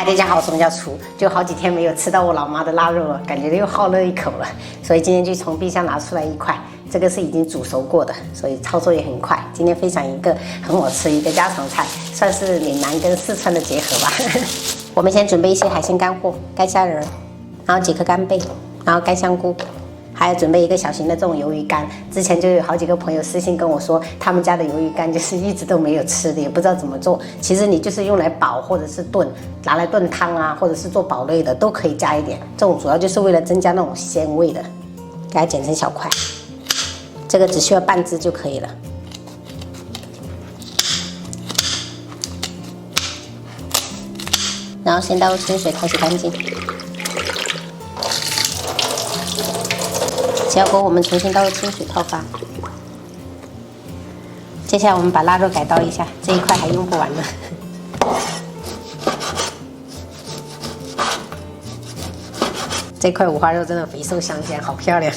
大家好，什么叫厨？就好几天没有吃到我老妈的腊肉了，感觉又好了一口了。所以今天就从冰箱拿出来一块，这个是已经煮熟过的，所以操作也很快。今天分享一个很好吃一个家常菜，算是闽南跟四川的结合吧。我们先准备一些海鲜干货，干虾仁，然后几颗干贝，然后干香菇。还有准备一个小型的这种鱿鱼干，之前就有好几个朋友私信跟我说，他们家的鱿鱼干就是一直都没有吃的，也不知道怎么做。其实你就是用来煲或者是炖，拿来炖汤啊，或者是做煲类的都可以加一点。这种主要就是为了增加那种鲜味的，给它剪成小块。这个只需要半只就可以了。然后先倒入清水淘洗干净。小锅我们重新倒入清水泡发。接下来我们把腊肉改刀一下，这一块还用不完呢。这块五花肉真的肥瘦相间，好漂亮。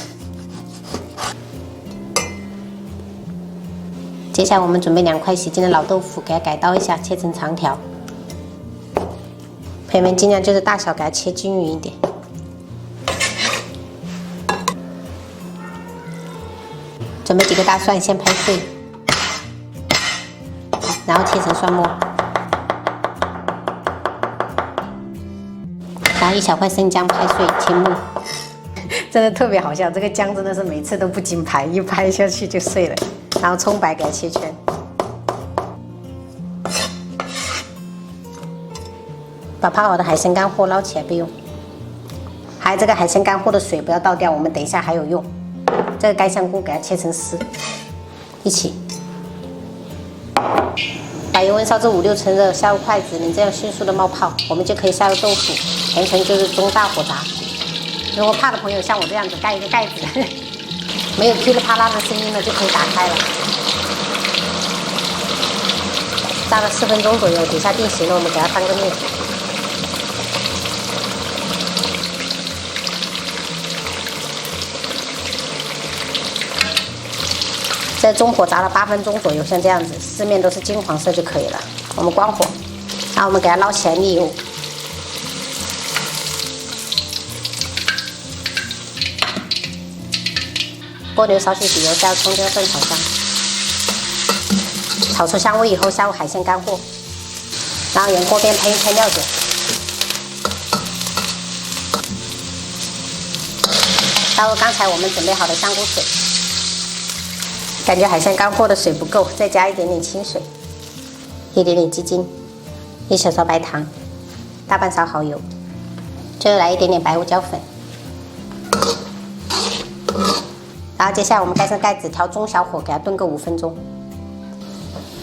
接下来我们准备2块洗净的老豆腐，给它改刀一下，切成长条。朋友们尽量就是大小给它切均匀一点。准备几个大蒜，先拍碎，然后切成蒜末，然后1小块生姜拍碎切末，真的特别好笑。这个姜真的是每次都不经拍，一拍下去就碎了。然后葱白给它切圈，把泡好的海鲜干货捞起来备用。还有这个海鲜干货的水不要倒掉，我们等一下还有用。这个干香菇给它切成丝，一起把油温烧至5、6成热，下入筷子，能这样迅速的冒泡，我们就可以下入豆腐，全程就是中大火炸。如果怕的朋友像我这样子盖一个盖子，没有噼里啪啦的声音呢，就可以打开了。炸了4分钟左右，底下定型了，我们给它翻个面。在中火炸了8分钟左右，像这样子，四面都是金黄色就可以了。我们关火，然后我们给它捞起来沥油。锅里少许底油，下入葱姜蒜炒香，炒出香味以后，下入海鲜干货，然后沿锅边喷一圈料酒，倒入刚才我们准备好的香菇水。感觉海鲜干货的水不够，再加一点点清水，一点点鸡精，1小勺白糖，大半勺蚝油，最后来一点点白胡椒粉。然后接下来我们盖上盖子，调中小火给它炖个5分钟。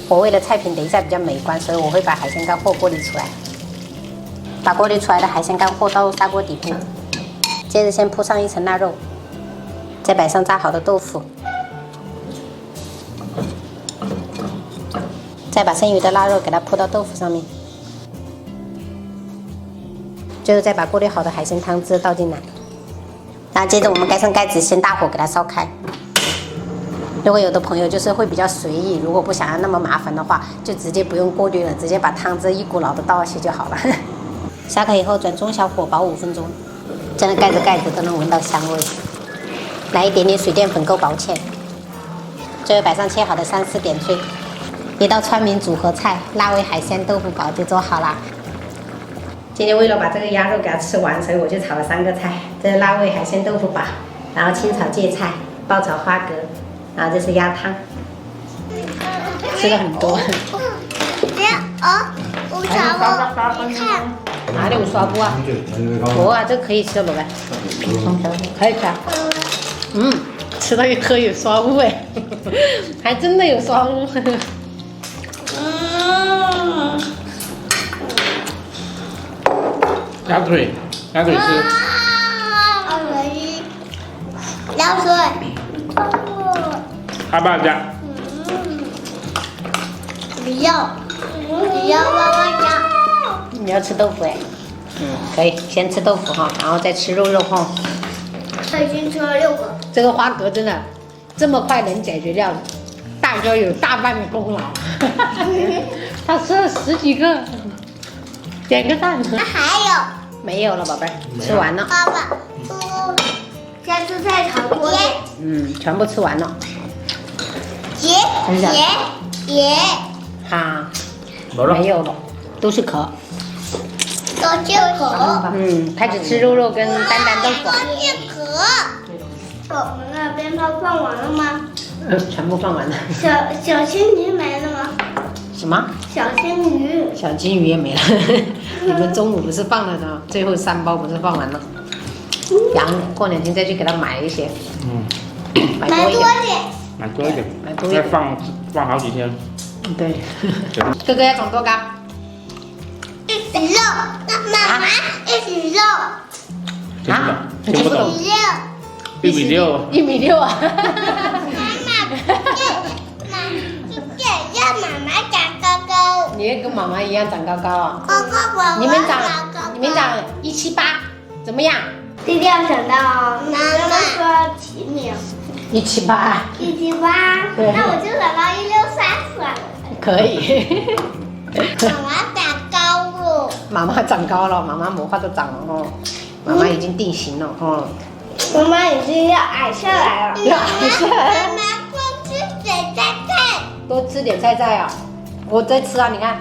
我为了菜品等一下比较美观，所以我会把海鲜干货过滤出来。把过滤出来的海鲜干货倒入砂锅底部，接着先铺上1层腊肉，再摆上炸好的豆腐。再把剩余的腊肉给它铺到豆腐上面，最后再把过滤好的海鲜汤汁倒进来，然后接着我们盖上盖子，先大火给它烧开。如果有的朋友就是会比较随意，如果不想要那么麻烦的话，就直接不用过滤了，直接把汤汁一股脑的倒下去就好了。烧开以后转中小火煲5分钟，这样盖着盖子都能闻到香味。来一点点水淀粉够薄芡，最后摆上切好的3丝点缀。一道川闽组合菜辣味海鲜豆腐煲就做好啦。今天为了把这个鸭肉给它吃完，所以我就炒了3个菜，这是辣味海鲜豆腐煲，然后清炒芥菜，爆炒花蛤，然后这是鸭汤，吃了很多。我刷你看哪里有刷布啊？不啊，这可以吃了宝贝，可以吃啊。吃到一颗有刷物哎，还真的有刷物。鸭腿是。凉水。阿爸家。不要妈妈家。你要吃豆腐哎？可以，先吃豆腐哈，然后再吃肉哈。他已经吃了6个。这个花蛤真的这么快能解决掉，大哥有大半的功劳。他吃了10几个。点个赞。那还有，没有了，宝贝儿，吃完了。爸爸，下次再炒多点。嗯，全部吃完了。耶，哈，没了没。有了，都是壳。都是壳。嗯，开始吃肉肉跟丹丹豆腐。都是壳。我们那鞭炮放完了吗？全部放完了。小仙女没了吗？什么？小仙女。小金鱼也没了。你们中午不是放了呢？最后3包不是放完了？羊过2天再去给他买一些，嗯，买多一点。买多一点，买多一点再放好几天。对。哥哥要长多高？一起肉，妈妈一起肉，听不懂，听不懂。一起肉。 1.6米。 1.6米啊！让妈妈长高高。你也跟妈妈一样长高高啊？高高你们长178，怎么样弟弟要长到妈妈说几米？178。 ？178。对那我就长到163算了。可以。妈妈长高了。妈妈长高了，妈妈魔化都长了哦。妈妈已经定型了哦。妈妈已经要矮下来了。要矮下来妈妈多吃点菜菜。多吃点菜菜啊！我在吃啊，你看。